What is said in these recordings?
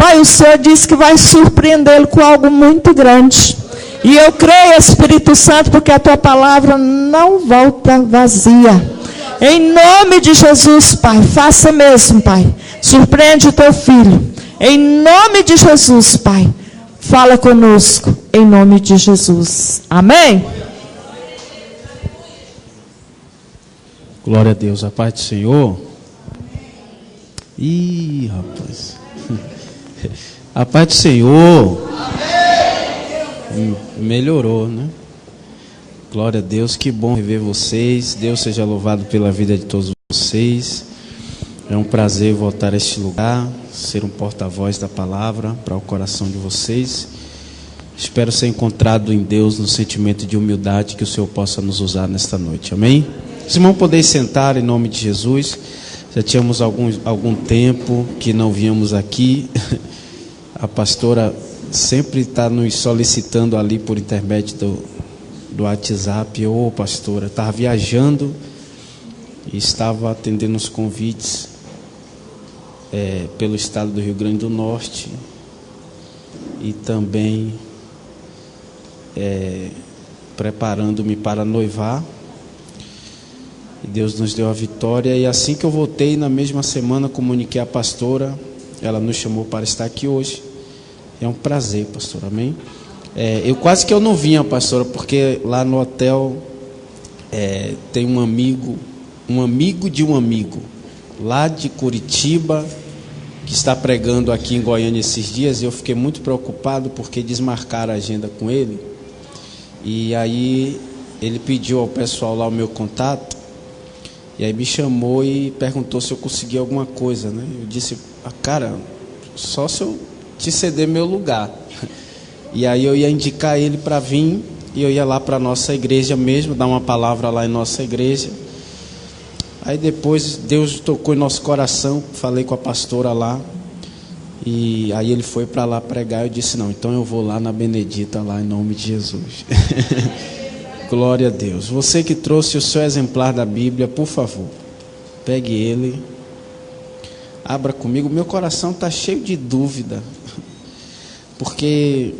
Pai, o Senhor disse que vai surpreendê-lo com algo muito grande. E eu creio, Espírito Santo, porque a tua palavra não volta vazia. Em nome de Jesus, Pai, faça mesmo, Pai. Surpreende o teu filho. Em nome de Jesus, Pai. Fala conosco, em nome de Jesus. Amém? Glória a Deus, a paz do Senhor. Ih, rapaz. A paz do Senhor. Melhorou, né? Glória a Deus, que bom rever vocês. Deus seja louvado pela vida de todos vocês. É um prazer voltar a este lugar, ser um porta-voz da palavra para o coração de vocês. Espero ser encontrado em Deus no sentimento de humildade que o Senhor possa nos usar nesta noite. Amém? Os irmãos podem sentar em nome de Jesus. Já tínhamos algum tempo que não víamos aqui. A pastora sempre está nos solicitando ali por intermédio do WhatsApp. Ô pastora, estava viajando e estava atendendo os convites pelo estado do Rio Grande do Norte e também preparando-me para noivar. E Deus nos deu a vitória, e assim que eu voltei, na mesma semana, comuniquei à pastora. Ela nos chamou para estar aqui hoje. É um prazer, pastora, amém? Eu quase que eu não vinha, pastora, porque lá no hotel tem um amigo de um amigo, lá de Curitiba, que está pregando aqui em Goiânia esses dias, e eu fiquei muito preocupado, porque desmarcaram a agenda com ele, e aí ele pediu ao pessoal lá o meu contato, e aí me chamou e perguntou se eu conseguia alguma coisa, né? Eu disse, cara, só se eu te ceder meu lugar. E aí eu ia indicar ele para vir, e eu ia lá para a nossa igreja mesmo, dar uma palavra lá em nossa igreja. Aí depois Deus tocou em nosso coração, falei com a pastora lá, e aí ele foi para lá pregar. Eu disse, não, então eu vou lá na Benedita, lá em nome de Jesus. Glória a Deus. Você que trouxe o seu exemplar da Bíblia, por favor, pegue ele, abra comigo. Meu coração está cheio de dúvida, porque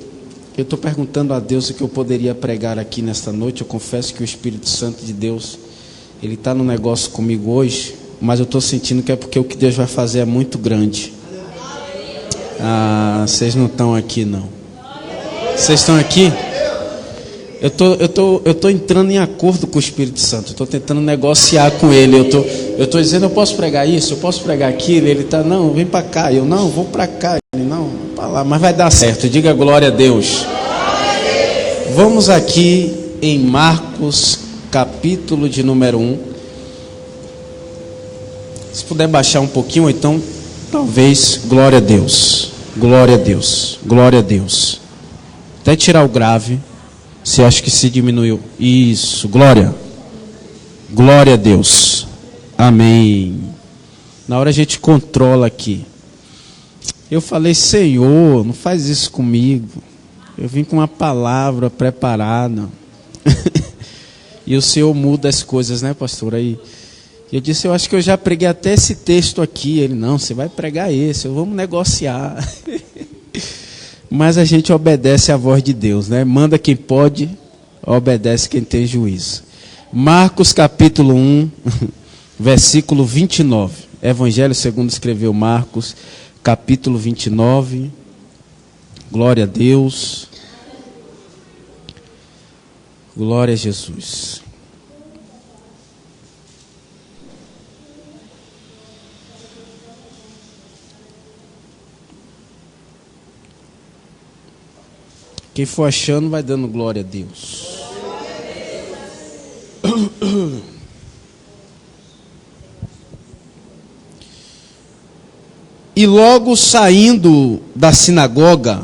eu estou perguntando a Deus o que eu poderia pregar aqui nesta noite. Eu confesso que o Espírito Santo de Deus, ele está no negócio comigo hoje, mas eu estou sentindo que é porque o que Deus vai fazer é muito grande. Vocês não estão aqui, não. Vocês estão aqui? Eu tô entrando em acordo com o Espírito Santo. Estou tentando negociar com ele. Eu tô dizendo, eu posso pregar isso, eu posso pregar aquilo. Ele está, não, vem para cá. Eu, não, vou para cá. Ele, não, para lá. Mas vai dar certo. Diga glória a Deus. Vamos aqui em Marcos, capítulo de número 1. Se puder baixar um pouquinho, ou então, talvez, glória a Deus. Glória a Deus. Glória a Deus. Até tirar o grave. Você acha que se diminuiu? Isso, glória. Glória a Deus. Amém. Na hora a gente controla aqui. Eu falei, Senhor, não faz isso comigo. Eu vim com uma palavra preparada. E o Senhor muda as coisas, né, pastor? Aí eu disse, eu acho que eu já preguei até esse texto aqui. Ele, não, você vai pregar esse, vamos negociar. Mas a gente obedece à voz de Deus, né? Manda quem pode, obedece quem tem juízo. Marcos capítulo 1, versículo 29. Evangelho segundo escreveu Marcos, capítulo 29. Glória a Deus. Glória a Jesus. Quem for achando vai dando glória a Deus. E logo saindo da sinagoga,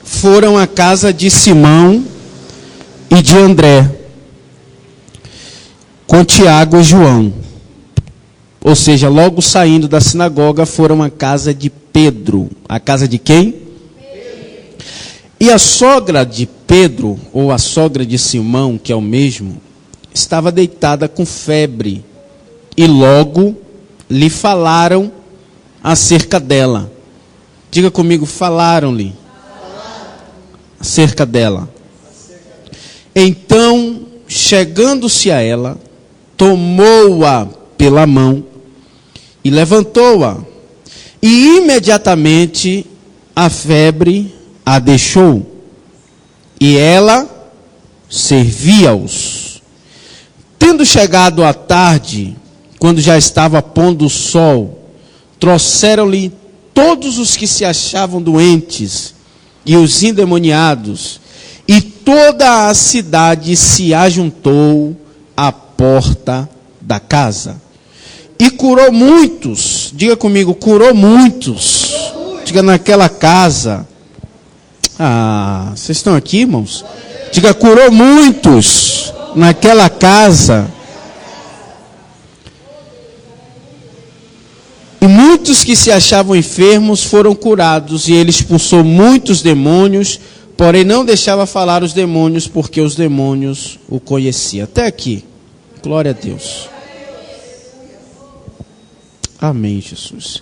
foram à casa de Simão e de André, com Tiago e João. Ou seja, logo saindo da sinagoga, foram à casa de Pedro. A casa de quem? E a sogra de Pedro, ou a sogra de Simão, que é o mesmo, estava deitada com febre. E logo lhe falaram acerca dela. Diga comigo, falaram-lhe acerca dela. Então, chegando-se a ela, tomou-a pela mão e levantou-a. E imediatamente a febre a deixou. E ela servia-os. Tendo chegado à tarde, quando já estava pondo o sol, trouxeram-lhe todos os que se achavam doentes e os endemoniados, e toda a cidade se ajuntou à porta da casa. E curou muitos, diga comigo, curou muitos. Diga naquela casa. Ah, vocês estão aqui, irmãos? Diga, curou muitos naquela casa. E muitos que se achavam enfermos foram curados, e ele expulsou muitos demônios, porém não deixava falar os demônios, porque os demônios o conheciam. Até aqui. Glória a Deus. Amém, Jesus.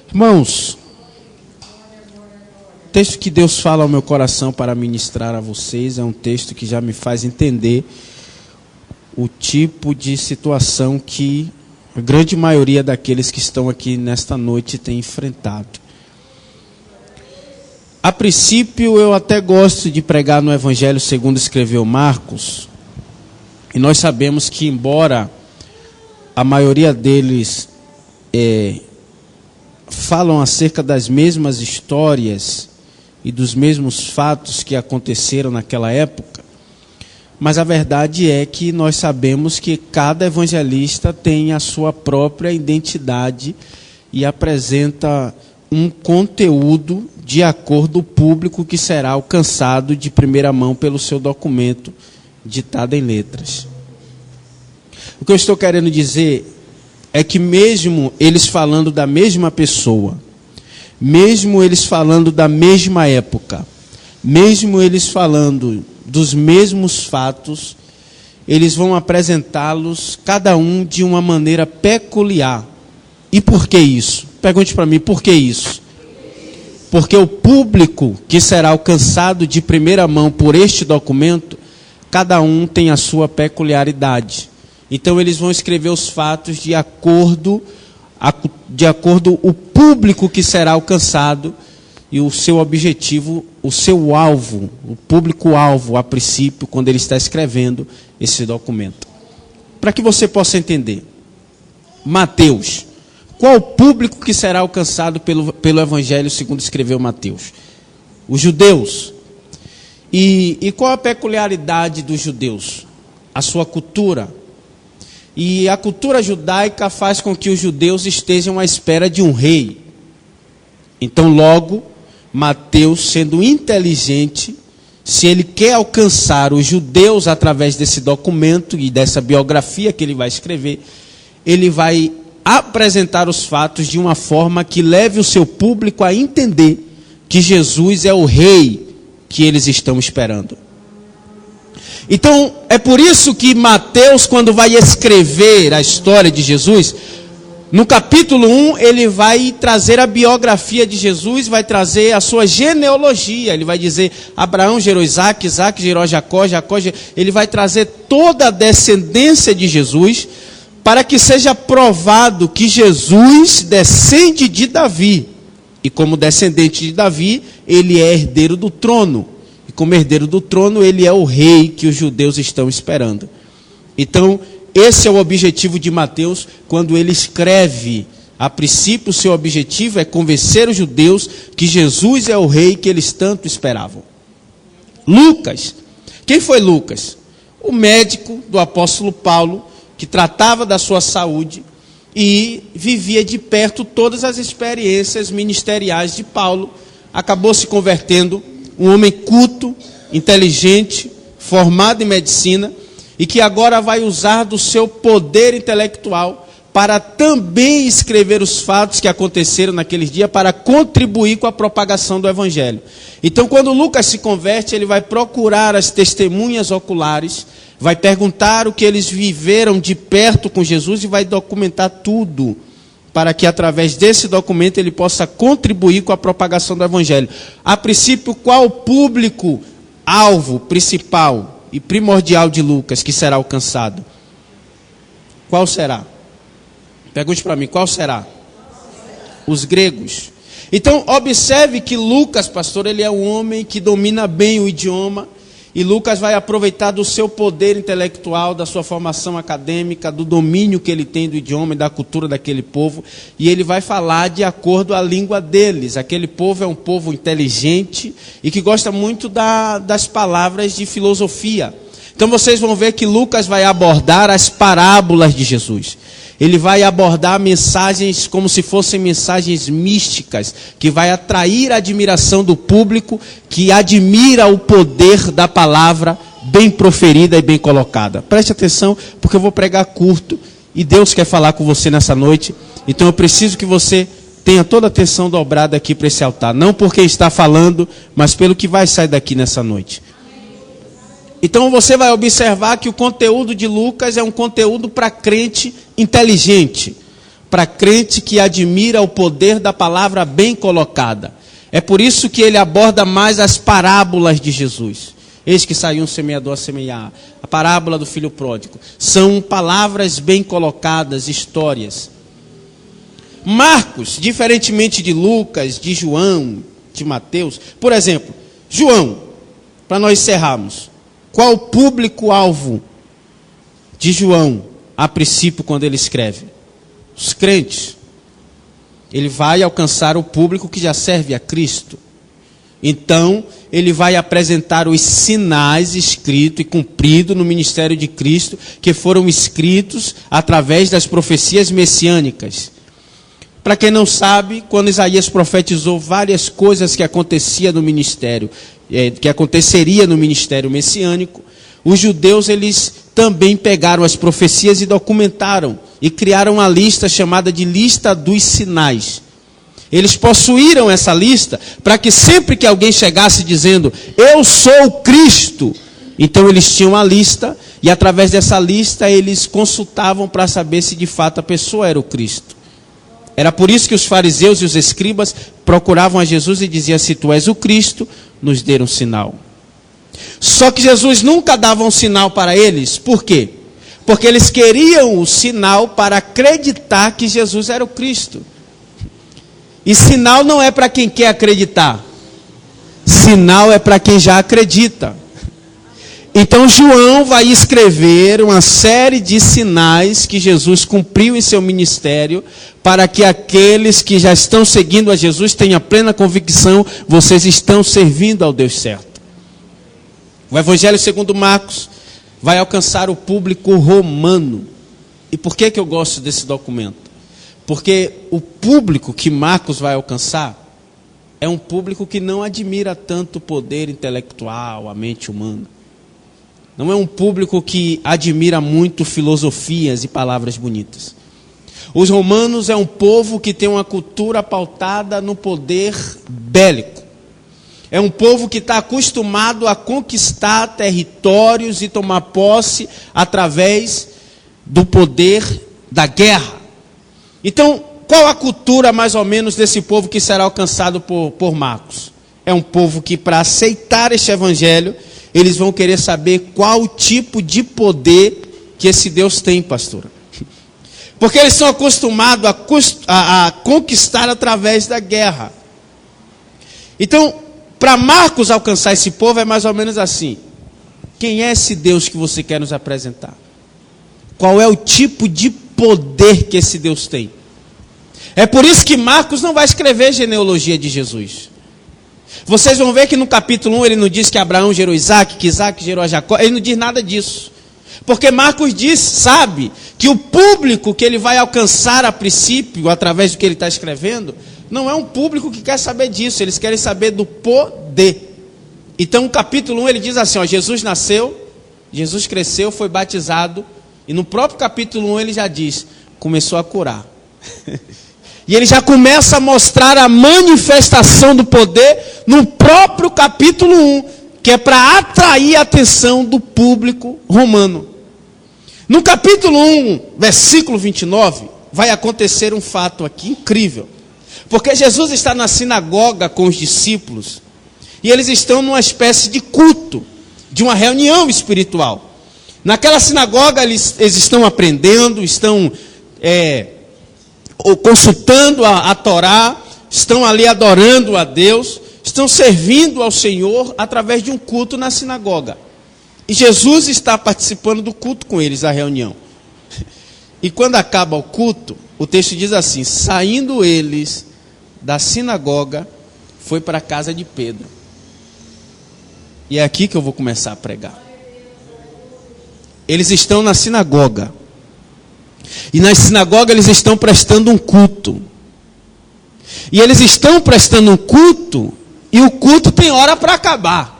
Irmãos, o texto que Deus fala ao meu coração para ministrar a vocês é um texto que já me faz entender o tipo de situação que a grande maioria daqueles que estão aqui nesta noite tem enfrentado. A princípio, eu até gosto de pregar no Evangelho segundo escreveu Marcos, e nós sabemos que, embora a maioria deles falam acerca das mesmas histórias e dos mesmos fatos que aconteceram naquela época, mas a verdade é que nós sabemos que cada evangelista tem a sua própria identidade e apresenta um conteúdo de acordo com o público que será alcançado de primeira mão pelo seu documento ditado em letras. O que eu estou querendo dizer é que mesmo eles falando da mesma pessoa, mesmo eles falando da mesma época, mesmo eles falando dos mesmos fatos, eles vão apresentá-los, cada um de uma maneira peculiar. E por que isso? Pergunte para mim, por que isso? Porque o público que será alcançado de primeira mão por este documento, cada um tem a sua peculiaridade. Então eles vão escrever os fatos de acordo o público que será alcançado e o seu objetivo, o seu alvo, o público-alvo, a princípio, quando ele está escrevendo esse documento. Para que você possa entender, Mateus, qual o público que será alcançado pelo Evangelho segundo escreveu Mateus? Os judeus. E qual a peculiaridade dos judeus? A sua cultura. E a cultura judaica faz com que os judeus estejam à espera de um rei. Então, logo, Mateus, sendo inteligente, se ele quer alcançar os judeus através desse documento e dessa biografia que ele vai escrever, ele vai apresentar os fatos de uma forma que leve o seu público a entender que Jesus é o rei que eles estão esperando. Então, é por isso que Mateus, quando vai escrever a história de Jesus, no capítulo 1, ele vai trazer a biografia de Jesus, vai trazer a sua genealogia. Ele vai dizer, Abraão gerou Isaac, Isaac gerou Jacó, ele vai trazer toda a descendência de Jesus, para que seja provado que Jesus descende de Davi. E como descendente de Davi, ele é herdeiro do trono. E como herdeiro do trono, ele é o rei que os judeus estão esperando. Então, esse é o objetivo de Mateus, quando ele escreve. A princípio, o seu objetivo é convencer os judeus que Jesus é o rei que eles tanto esperavam. Lucas. Quem foi Lucas? O médico do apóstolo Paulo, que tratava da sua saúde e vivia de perto todas as experiências ministeriais de Paulo. Acabou se convertendo um homem culto, inteligente, formado em medicina, e que agora vai usar do seu poder intelectual para também escrever os fatos que aconteceram naqueles dias, para contribuir com a propagação do Evangelho. Então, quando Lucas se converte, ele vai procurar as testemunhas oculares, vai perguntar o que eles viveram de perto com Jesus e vai documentar tudo para que através desse documento ele possa contribuir com a propagação do Evangelho. A princípio, qual o público-alvo principal e primordial de Lucas que será alcançado? Qual será? Pergunte para mim, qual será? Os gregos. Então, observe que Lucas, pastor, ele é um homem que domina bem o idioma, e Lucas vai aproveitar do seu poder intelectual, da sua formação acadêmica, do domínio que ele tem do idioma e da cultura daquele povo, e ele vai falar de acordo à língua deles. Aquele povo é um povo inteligente e que gosta muito das palavras de filosofia. Então vocês vão ver que Lucas vai abordar as parábolas de Jesus. Ele vai abordar mensagens como se fossem mensagens místicas, que vai atrair a admiração do público, que admira o poder da palavra bem proferida e bem colocada. Preste atenção, porque eu vou pregar curto, e Deus quer falar com você nessa noite. Então eu preciso que você tenha toda a atenção dobrada aqui para esse altar. Não por quem está falando, mas pelo que vai sair daqui nessa noite. Então você vai observar que o conteúdo de Lucas é um conteúdo para crente inteligente, para crente que admira o poder da palavra bem colocada. É por isso que ele aborda mais as parábolas de Jesus. Eis que saiu um semeador a semear. A parábola do filho pródigo. São palavras bem colocadas, histórias. Marcos, diferentemente de Lucas, de João, de Mateus, por exemplo, João, para nós encerrarmos. Qual o público-alvo de João, a princípio, quando ele escreve? Os crentes. Ele vai alcançar o público que já serve a Cristo. Então, ele vai apresentar os sinais escritos e cumpridos no ministério de Cristo, que foram escritos através das profecias messiânicas. Para quem não sabe, quando Isaías profetizou várias coisas que aconteciam no ministério, que aconteceria no ministério messiânico, os judeus eles também pegaram as profecias e documentaram e criaram uma lista chamada de lista dos sinais. Eles possuíram essa lista para que sempre que alguém chegasse dizendo, eu sou o Cristo, então eles tinham a lista e através dessa lista eles consultavam para saber se de fato a pessoa era o Cristo. Era por isso que os fariseus e os escribas procuravam a Jesus e diziam, se tu és o Cristo, nos dê um sinal. Só que Jesus nunca dava um sinal para eles. Por quê? Porque eles queriam o sinal para acreditar que Jesus era o Cristo. E sinal não é para quem quer acreditar. Sinal é para quem já acredita. Então João vai escrever uma série de sinais que Jesus cumpriu em seu ministério, para que aqueles que já estão seguindo a Jesus tenham plena convicção, vocês estão servindo ao Deus certo. O Evangelho segundo Marcos vai alcançar o público romano. E por que eu gosto desse documento? Porque o público que Marcos vai alcançar é um público que não admira tanto o poder intelectual, a mente humana. Não é um público que admira muito filosofias e palavras bonitas. Os romanos é um povo que tem uma cultura pautada no poder bélico. É um povo que está acostumado a conquistar territórios e tomar posse através do poder da guerra. Então, qual a cultura mais ou menos desse povo que será alcançado por Marcos? É um povo que para aceitar este evangelho, eles vão querer saber qual tipo de poder que esse Deus tem, pastora. Porque eles são acostumados a conquistar através da guerra. Então, para Marcos alcançar esse povo é mais ou menos assim. Quem é esse Deus que você quer nos apresentar? Qual é o tipo de poder que esse Deus tem? É por isso que Marcos não vai escrever genealogia de Jesus. Vocês vão ver que no capítulo 1 ele não diz que Abraão gerou Isaac, que Isaac gerou a Jacó. Ele não diz nada disso. Porque Marcos sabe que o público que ele vai alcançar a princípio, através do que ele está escrevendo, não é um público que quer saber disso. Eles querem saber do poder. Então no capítulo 1 ele diz assim, ó, Jesus nasceu, Jesus cresceu, foi batizado. E no próprio capítulo 1 ele já diz, começou a curar. E ele já começa a mostrar a manifestação do poder no próprio capítulo 1, que é para atrair a atenção do público romano. No capítulo 1, versículo 29, vai acontecer um fato aqui incrível. Porque Jesus está na sinagoga com os discípulos, e eles estão numa espécie de culto, de uma reunião espiritual. Naquela sinagoga eles estão aprendendo, estão consultando a Torá, estão ali adorando a Deus, estão servindo ao Senhor através de um culto na sinagoga. E Jesus está participando do culto com eles, a reunião. E quando acaba o culto, o texto diz assim: saindo eles da sinagoga, foi para a casa de Pedro. E é aqui que eu vou começar a pregar. Eles estão na sinagoga. E na sinagoga eles estão prestando um culto. E eles estão prestando um culto, e o culto tem hora para acabar.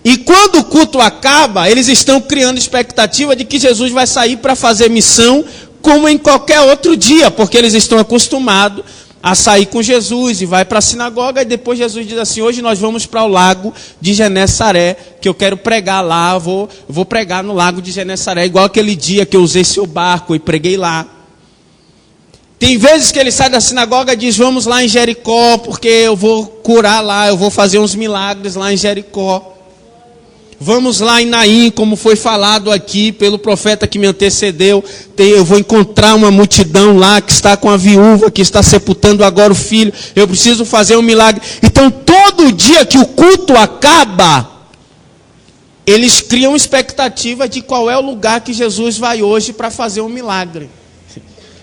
E quando o culto acaba, eles estão criando expectativa de que Jesus vai sair para fazer missão, como em qualquer outro dia, porque eles estão acostumados a sair com Jesus e vai para a sinagoga, e depois Jesus diz assim: hoje nós vamos para o lago de Genesaré, que eu quero pregar lá, vou pregar no lago de Genesaré, igual aquele dia que eu usei seu barco e preguei lá. Tem vezes que ele sai da sinagoga e diz: vamos lá em Jericó, porque eu vou curar lá, eu vou fazer uns milagres lá em Jericó. Vamos lá em Naim, como foi falado aqui pelo profeta que me antecedeu. Eu vou encontrar uma multidão lá que está com a viúva, que está sepultando agora o filho. Eu preciso fazer um milagre. Então, todo dia que o culto acaba, eles criam expectativa de qual é o lugar que Jesus vai hoje para fazer um milagre.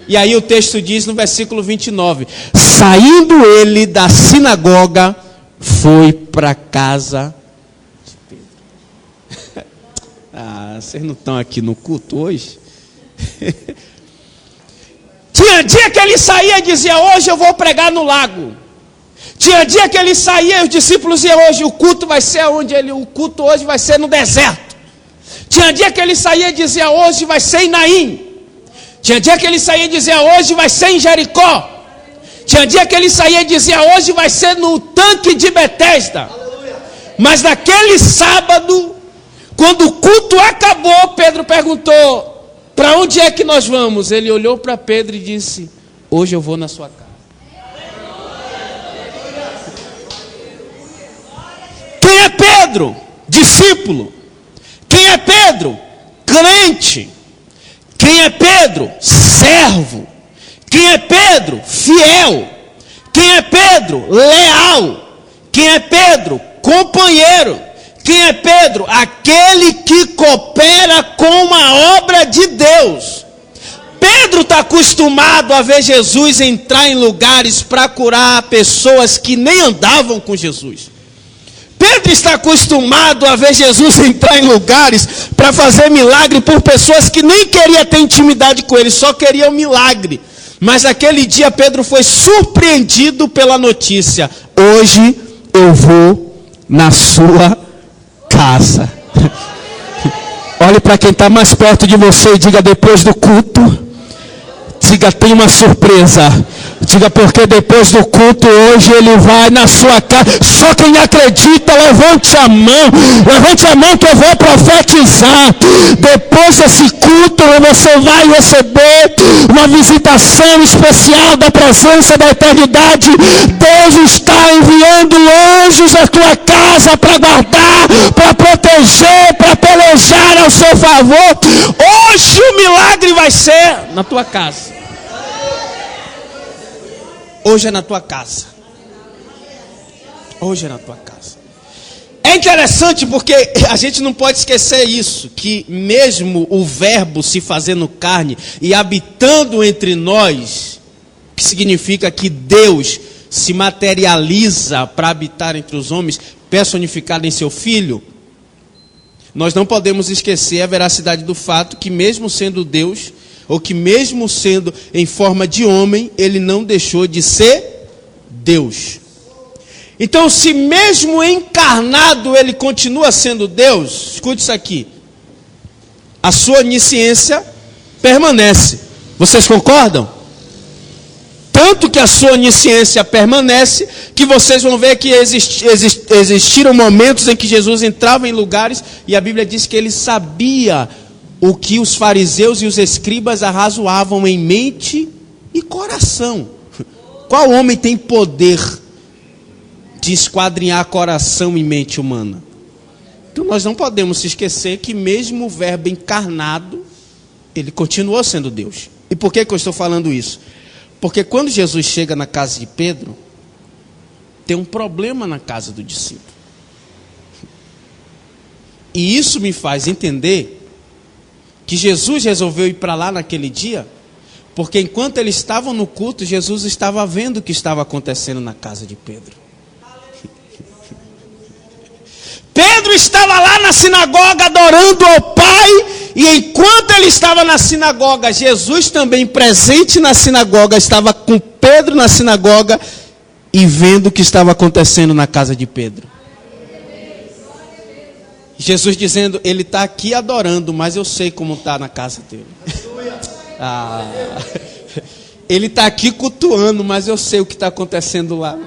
E aí o texto diz no versículo 29, saindo ele da sinagoga, foi para casa. Vocês não estão aqui no culto hoje? Tinha dia que ele saía e dizia: hoje eu vou pregar no lago. Tinha dia que ele saía e os discípulos diziam: hoje o culto vai ser onde o culto hoje vai ser no deserto. Tinha dia que ele saía e dizia: hoje vai ser em Naim. Tinha dia que ele saía e dizia: hoje vai ser em Jericó. Tinha dia que ele saía e dizia: hoje vai ser no tanque de Betesda. Mas naquele sábado, quando o culto acabou, Pedro perguntou: para onde é que nós vamos? Ele olhou para Pedro e disse: hoje eu vou na sua casa. Quem é Pedro? Discípulo. Quem é Pedro? Crente. Quem é Pedro? Servo. Quem é Pedro? Fiel. Quem é Pedro? Leal. Quem é Pedro? Companheiro. Quem é Pedro? Aquele que coopera com a obra de Deus. Pedro está acostumado a ver Jesus entrar em lugares para curar pessoas que nem andavam com Jesus. Pedro está acostumado a ver Jesus entrar em lugares para fazer milagre por pessoas que nem queriam ter intimidade com ele, só queriam milagre. Mas naquele dia Pedro foi surpreendido pela notícia: hoje eu vou na sua casa. Olhe para quem está mais perto de você e diga: depois do culto, diga: tem uma surpresa. Diga: porque depois do culto hoje ele vai na sua casa. Só quem acredita, levante a mão. Levante a mão que eu vou profetizar. Depois desse culto você vai receber uma visitação especial da presença da eternidade. Deus está enviando anjos à tua casa para guardar, para proteger, para pelejar ao seu favor. Hoje o milagre vai ser na tua casa. Hoje é na tua casa. Hoje é na tua casa. É interessante porque a gente não pode esquecer isso, que mesmo o verbo se fazendo carne e habitando entre nós, que significa que Deus se materializa para habitar entre os homens, personificado em seu Filho, nós não podemos esquecer a veracidade do fato que mesmo sendo Deus, ou que mesmo sendo em forma de homem, ele não deixou de ser Deus. Então, se mesmo encarnado ele continua sendo Deus, escute isso aqui, a sua onisciência permanece. Vocês concordam? Tanto que a sua onisciência permanece, que vocês vão ver que existiram momentos em que Jesus entrava em lugares, e a Bíblia diz que ele sabia o que os fariseus e os escribas arrazoavam em mente e coração. Qual homem tem poder de esquadrinhar coração e mente humana? Então nós não podemos se esquecer que mesmo o verbo encarnado, ele continuou sendo Deus. E por que eu estou falando isso? Porque quando Jesus chega na casa de Pedro, tem um problema na casa do discípulo. E isso me faz entender que Jesus resolveu ir para lá naquele dia, porque enquanto eles estavam no culto, Jesus estava vendo o que estava acontecendo na casa de Pedro. Pedro estava lá na sinagoga adorando ao Pai, e enquanto ele estava na sinagoga, Jesus também presente na sinagoga, estava com Pedro na sinagoga e vendo o que estava acontecendo na casa de Pedro. Jesus dizendo, ele está aqui adorando, mas eu sei como está na casa dele. Ele está aqui cultuando, mas eu sei o que está acontecendo lá.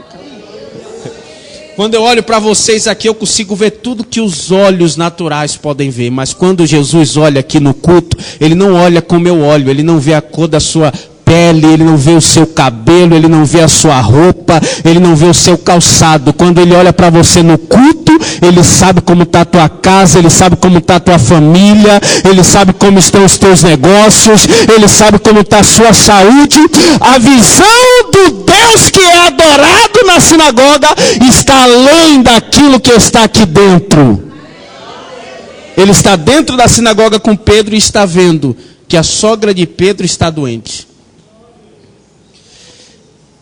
Quando eu olho para vocês aqui, eu consigo ver tudo que os olhos naturais podem ver. Mas quando Jesus olha aqui no culto, ele não olha como eu olho. Ele não vê a cor da sua pele, ele não vê o seu cabelo, ele não vê a sua roupa, ele não vê o seu calçado. Quando ele olha para você no culto, ele sabe como está a tua casa, ele sabe como está a tua família, ele sabe como estão os teus negócios, ele sabe como está a sua saúde. A visão do Deus que é adorado na sinagoga está além daquilo que está aqui dentro. Ele está dentro da sinagoga com Pedro e está vendo que a sogra de Pedro está doente.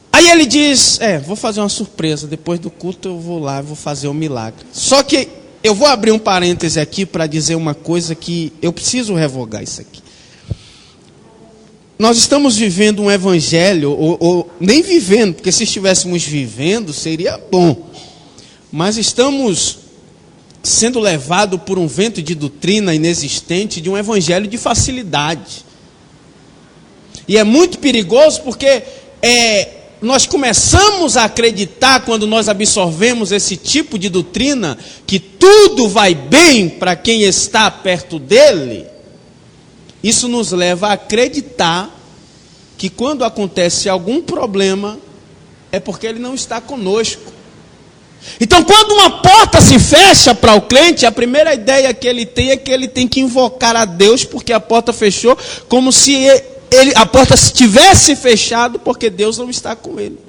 Aí ele diz, vou fazer uma surpresa, depois do culto eu vou lá, vou fazer um milagre. Só que eu vou abrir um parêntese aqui para dizer uma coisa que eu preciso revogar isso aqui. Nós estamos vivendo um evangelho, ou nem vivendo, porque se estivéssemos vivendo seria bom. Mas estamos sendo levados por um vento de doutrina inexistente de um evangelho de facilidade. E é muito perigoso porque nós começamos a acreditar, quando nós absorvemos esse tipo de doutrina, que tudo vai bem para quem está perto dele. Isso nos leva a acreditar que quando acontece algum problema, é porque ele não está conosco. Então, quando uma porta se fecha para o crente, a primeira ideia que ele tem é que ele tem que invocar a Deus, porque a porta fechou, como se a porta estivesse fechada, porque Deus não está com ele.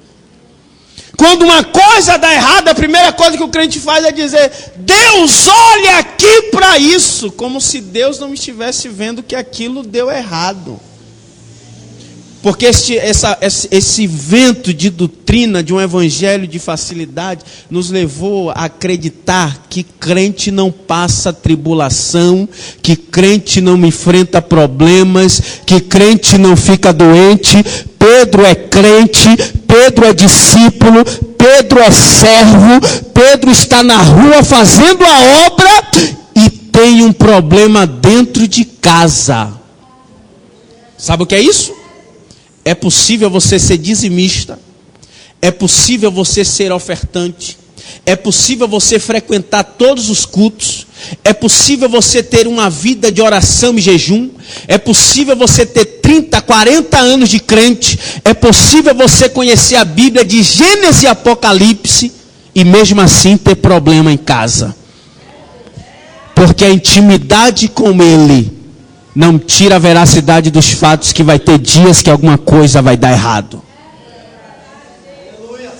Quando uma coisa dá errado, a primeira coisa que o crente faz é dizer, Deus, olha aqui para isso, como se Deus não estivesse vendo que aquilo deu errado. Porque esse vento de doutrina, de um evangelho de facilidade, nos levou a acreditar que crente não passa tribulação, que crente não enfrenta problemas, que crente não fica doente. Pedro é crente, Pedro é discípulo, Pedro é servo, Pedro está na rua fazendo a obra e tem um problema dentro de casa. Sabe o que é isso? É possível você ser dizimista, é possível você ser ofertante, é possível você frequentar todos os cultos, é possível você ter uma vida de oração e jejum, é possível você ter 30, 40 anos de crente, é possível você conhecer a Bíblia de Gênesis e Apocalipse e mesmo assim ter problema em casa. Porque a intimidade com Ele não tira a veracidade dos fatos que vai ter dias que alguma coisa vai dar errado.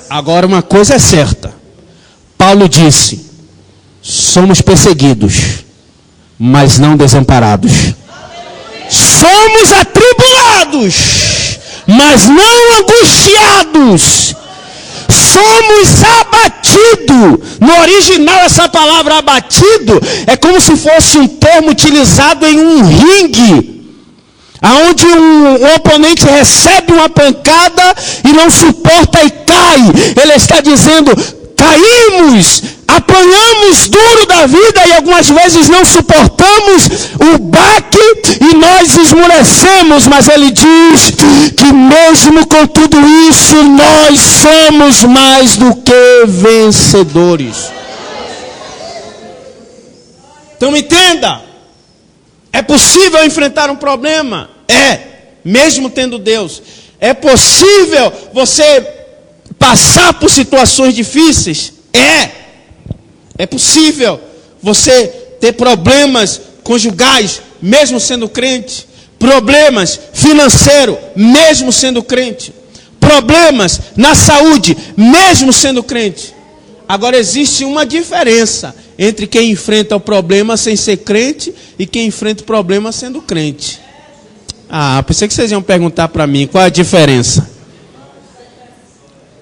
Agora uma coisa é certa. Paulo disse, somos perseguidos, mas não desamparados. Somos atribulados, mas não angustiados. Somos abatidos. No original, essa palavra abatido é como se fosse um termo utilizado em um ringue, aonde um oponente recebe uma pancada e não suporta e cai. Ele está dizendo, caímos, apanhamos duro da vida e algumas vezes não suportamos o baque e nós esmorecemos, mas ele diz que mesmo com tudo isso nós somos mais do que vencedores. Então entenda, É possível enfrentar um problema? É, mesmo tendo Deus. É possível você passar por situações difíceis? É possível você ter problemas conjugais, mesmo sendo crente. Problemas financeiros, mesmo sendo crente. Problemas na saúde, mesmo sendo crente. Agora existe uma diferença entre quem enfrenta o problema sem ser crente e quem enfrenta o problema sendo crente. Pensei que vocês iam perguntar para mim qual a diferença.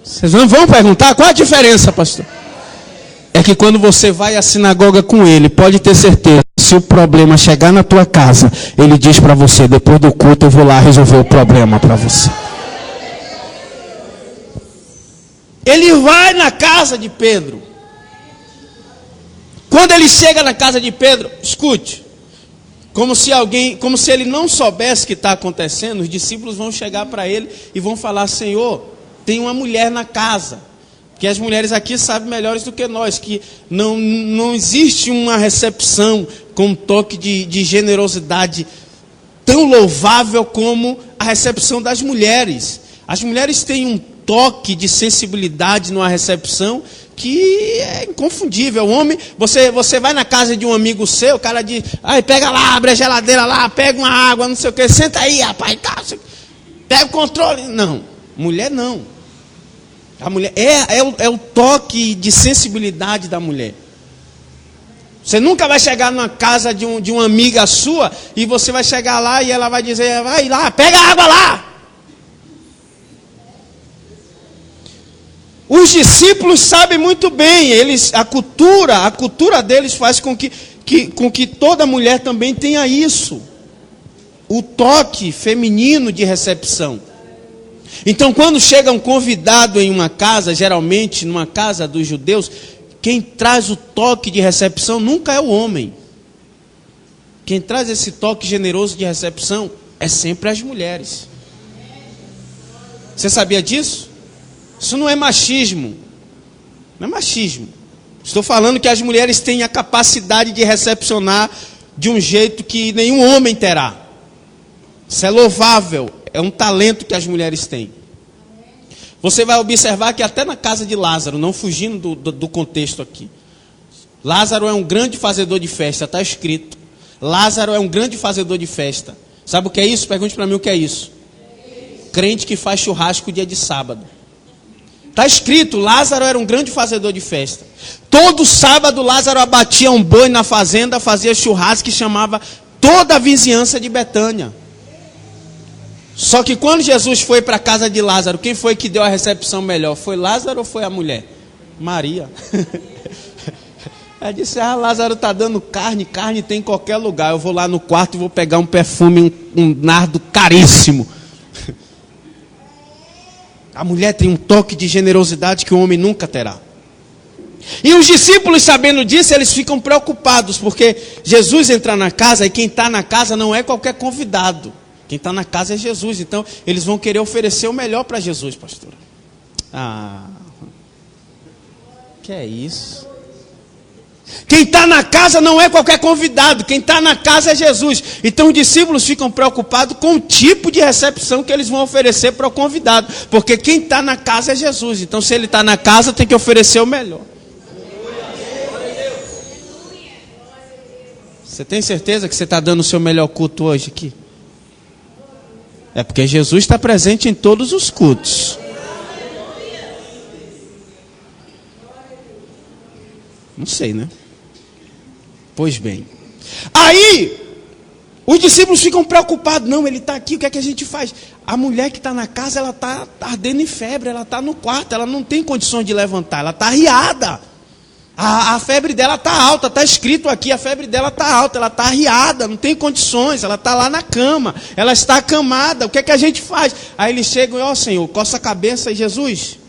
Vocês não vão perguntar qual a diferença, pastor? É que quando você vai à sinagoga com ele, pode ter certeza, se o problema chegar na tua casa, ele diz para você, depois do culto eu vou lá resolver o problema para você. Ele vai na casa de Pedro. Quando ele chega na casa de Pedro, escute, como se ele não soubesse o que está acontecendo, os discípulos vão chegar para ele e vão falar, Senhor, tem uma mulher na casa. Que as mulheres aqui sabem melhores do que nós, que não existe uma recepção com um toque de generosidade tão louvável como a recepção das mulheres. As mulheres têm um toque de sensibilidade numa recepção que é inconfundível. O homem, você vai na casa de um amigo seu, o cara diz, pega lá, abre a geladeira lá, pega uma água, não sei o que, senta aí, rapaz, pega o controle. Não, mulher não. A mulher é o toque de sensibilidade da mulher. Você nunca vai chegar numa casa de uma amiga sua e você vai chegar lá e ela vai dizer, vai lá, pega a água lá. Os discípulos sabem muito bem, a cultura deles faz com que toda mulher também tenha isso. O toque feminino de recepção. Então, quando chega um convidado em uma casa, geralmente numa casa dos judeus, quem traz o toque de recepção nunca é o homem. Quem traz esse toque generoso de recepção é sempre as mulheres. Você sabia disso? Isso não é machismo. Não é machismo. Estou falando que as mulheres têm a capacidade de recepcionar de um jeito que nenhum homem terá. Isso é louvável. É um talento que as mulheres têm. Você vai observar que até na casa de Lázaro, não fugindo do contexto aqui. Lázaro é um grande fazedor de festa, está escrito. Lázaro é um grande fazedor de festa. Sabe o que é isso? Pergunte para mim o que é isso. Crente que faz churrasco dia de sábado. Está escrito, Lázaro era um grande fazedor de festa. Todo sábado Lázaro abatia um boi na fazenda, fazia churrasco e chamava toda a vizinhança de Betânia. Só que quando Jesus foi para a casa de Lázaro, quem foi que deu a recepção melhor? Foi Lázaro ou foi a mulher? Maria. Ela disse, Lázaro está dando carne tem em qualquer lugar. Eu vou lá no quarto e vou pegar um perfume, um nardo caríssimo. A mulher tem um toque de generosidade que o homem nunca terá. E os discípulos, sabendo disso, eles ficam preocupados, porque Jesus entra na casa e quem está na casa não é qualquer convidado. Quem está na casa é Jesus. Então, eles vão querer oferecer o melhor para Jesus, pastor. Que é isso? Quem está na casa não é qualquer convidado. Quem está na casa é Jesus. Então, os discípulos ficam preocupados com o tipo de recepção que eles vão oferecer para o convidado. Porque quem está na casa é Jesus. Então, se ele está na casa, tem que oferecer o melhor. Você tem certeza que você está dando o seu melhor culto hoje aqui? É porque Jesus está presente em todos os cultos. Não sei, né? Pois bem. Aí, os discípulos ficam preocupados. Não, ele está aqui, o que é que a gente faz? A mulher que está na casa, ela está ardendo em febre, ela está no quarto, ela não tem condições de levantar, ela está arriada. A febre dela está alta, está escrito aqui, a febre dela está alta, ela está arriada, não tem condições, ela está lá na cama, ela está acamada, o que é que a gente faz? Aí eles chegam e, Senhor, coça a cabeça e Jesus,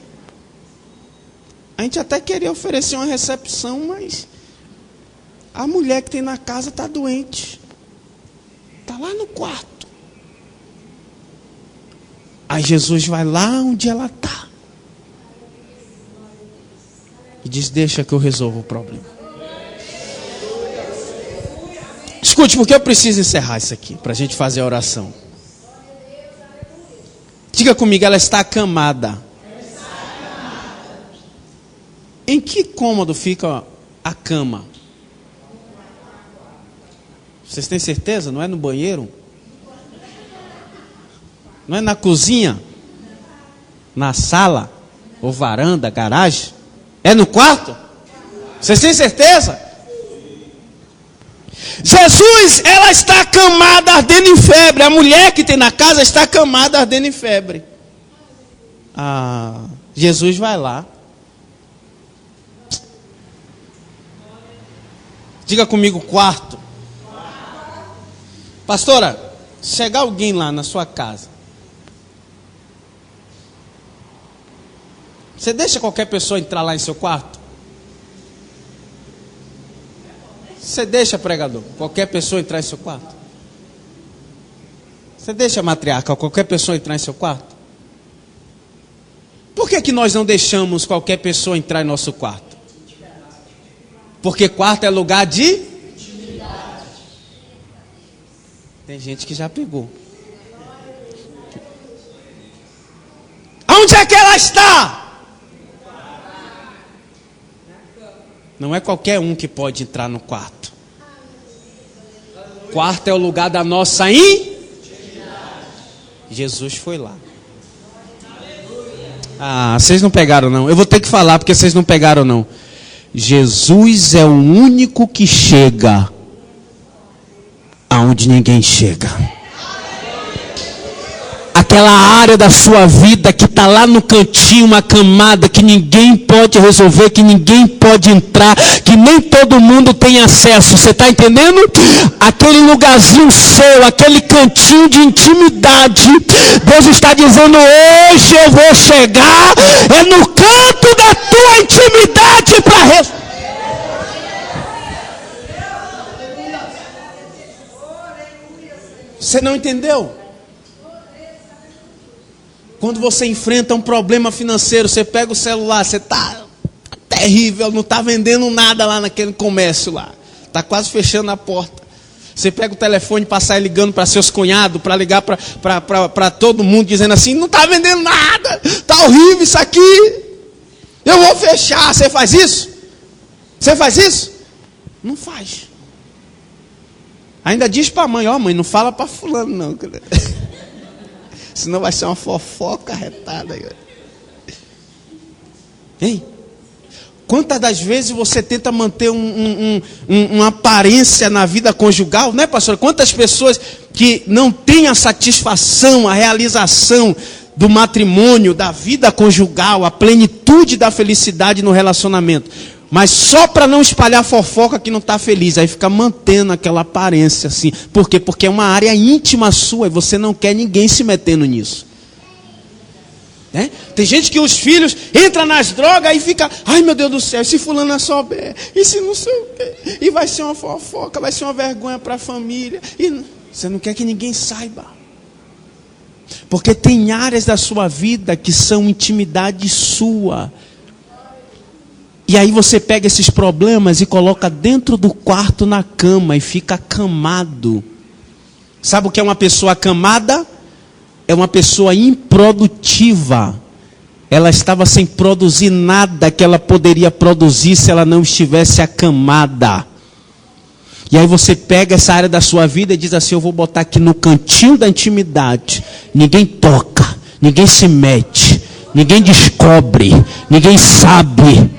a gente até queria oferecer uma recepção, mas a mulher que tem na casa está doente, está lá no quarto. Aí Jesus vai lá onde ela está. E diz, deixa que eu resolvo o problema. Escute, porque eu preciso encerrar isso aqui, para a gente fazer a oração. Diga comigo, ela está acamada. Em que cômodo fica a cama? Vocês têm certeza? Não é no banheiro? Não é na cozinha? Na sala? Ou varanda, garagem? É no quarto? Vocês têm certeza? Jesus, ela está acamada, ardendo em febre. A mulher que tem na casa está acamada, ardendo em febre. Jesus vai lá. Diga comigo, quarto. Pastora, chegar alguém lá na sua casa, você deixa qualquer pessoa entrar lá em seu quarto? Você deixa, pregador, qualquer pessoa entrar em seu quarto? Você deixa, matriarca, qualquer pessoa entrar em seu quarto? Por que nós não deixamos qualquer pessoa entrar em nosso quarto? Porque quarto é lugar de intimidade. Tem gente que já pegou. Onde é que ela está? Não é qualquer um que pode entrar no quarto. Quarto é o lugar da nossa intimidade. Jesus foi lá. Vocês não pegaram não. Eu vou ter que falar porque vocês não pegaram não. Jesus é o único que chega aonde ninguém chega. Aquela área da sua vida que está lá no cantinho, uma camada que ninguém pode resolver, que ninguém pode entrar, que nem todo mundo tem acesso. Você está entendendo? Aquele lugarzinho seu, aquele cantinho de intimidade. Deus está dizendo, hoje eu vou chegar, é no canto da tua intimidade para resolver. Você não entendeu? Quando você enfrenta um problema financeiro, você pega o celular, você está terrível, não está vendendo nada lá naquele comércio lá. Está quase fechando a porta. Você pega o telefone para sair ligando para seus cunhados, para ligar para todo mundo, dizendo assim, não está vendendo nada, está horrível isso aqui, eu vou fechar. Você faz isso? Você faz isso? Não faz. Ainda diz para a mãe, mãe, não fala para fulano não. Senão vai ser uma fofoca retada aí. Ei, quantas das vezes você tenta manter uma aparência na vida conjugal, né, pastor? Quantas pessoas que não têm a satisfação, a realização do matrimônio, da vida conjugal, a plenitude da felicidade no relacionamento, mas só para não espalhar fofoca que não está feliz, aí fica mantendo aquela aparência assim. Por quê? Porque é uma área íntima sua e você não quer ninguém se metendo nisso. Tem gente que os filhos entram nas drogas e fica, ai meu Deus do céu, e se fulano souber, e se não sei o quê, e vai ser uma fofoca, vai ser uma vergonha para a família, e você não quer que ninguém saiba. Porque tem áreas da sua vida que são intimidade sua. E aí você pega esses problemas e coloca dentro do quarto na cama e fica acamado. Sabe o que é uma pessoa acamada? É uma pessoa improdutiva. Ela estava sem produzir nada que ela poderia produzir se ela não estivesse acamada. E aí você pega essa área da sua vida e diz assim, eu vou botar aqui no cantinho da intimidade. Ninguém toca, ninguém se mete, ninguém descobre, ninguém sabe.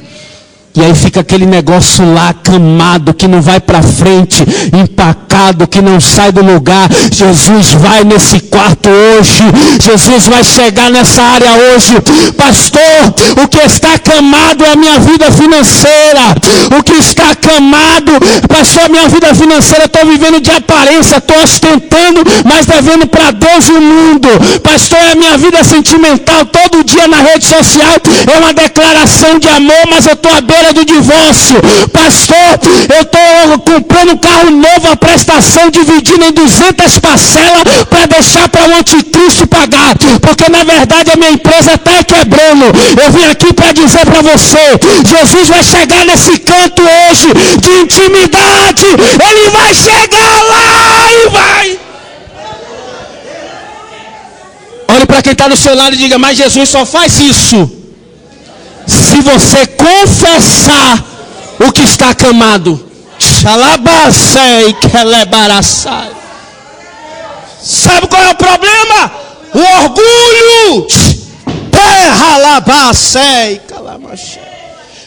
E aí fica aquele negócio lá acamado, que não vai para frente, empacado, que não sai do lugar. Jesus vai nesse quarto hoje. Jesus vai chegar nessa área hoje. Pastor, o que está acamado é a minha vida financeira. O que está acamado, pastor, a minha vida financeira, estou vivendo de aparência, estou ostentando, mas devendo para Deus e o mundo. Pastor, é a minha vida sentimental, todo dia na rede social, é uma declaração de amor, mas eu estou aberto beira do divórcio. Pastor, eu estou comprando um carro novo, a prestação dividida em 200 parcelas para deixar para o anticristo pagar, porque na verdade a minha empresa está quebrando. Eu vim aqui para dizer para você, Jesus vai chegar nesse canto hoje de intimidade. Ele vai chegar lá e vai. Olhe para quem está do seu lado e diga, mas Jesus só faz isso se você confessar o que está acamado. Sabe qual é o problema? O orgulho.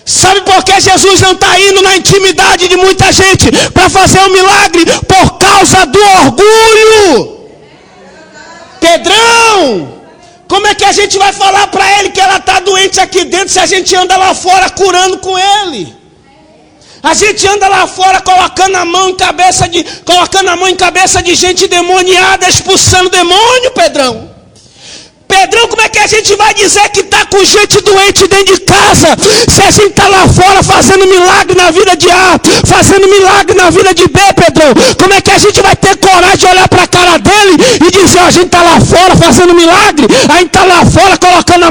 Sabe por que Jesus não está indo na intimidade de muita gente para fazer um milagre? Por causa do orgulho. Pedrão, como é que a gente vai falar para ele que ela está doente aqui dentro se a gente anda lá fora curando com ele? A gente anda lá fora colocando a mão em cabeça de gente demoniada, expulsando demônio, Pedrão. Pedrão, como é que a gente vai dizer que está com gente doente dentro de casa, se a gente está lá fora fazendo milagre na vida de A, fazendo milagre na vida de B, Pedrão? Como é que a gente vai ter coragem de olhar para a cara dele e dizer, a gente está lá fora fazendo milagre, a gente está lá fora colocando a mão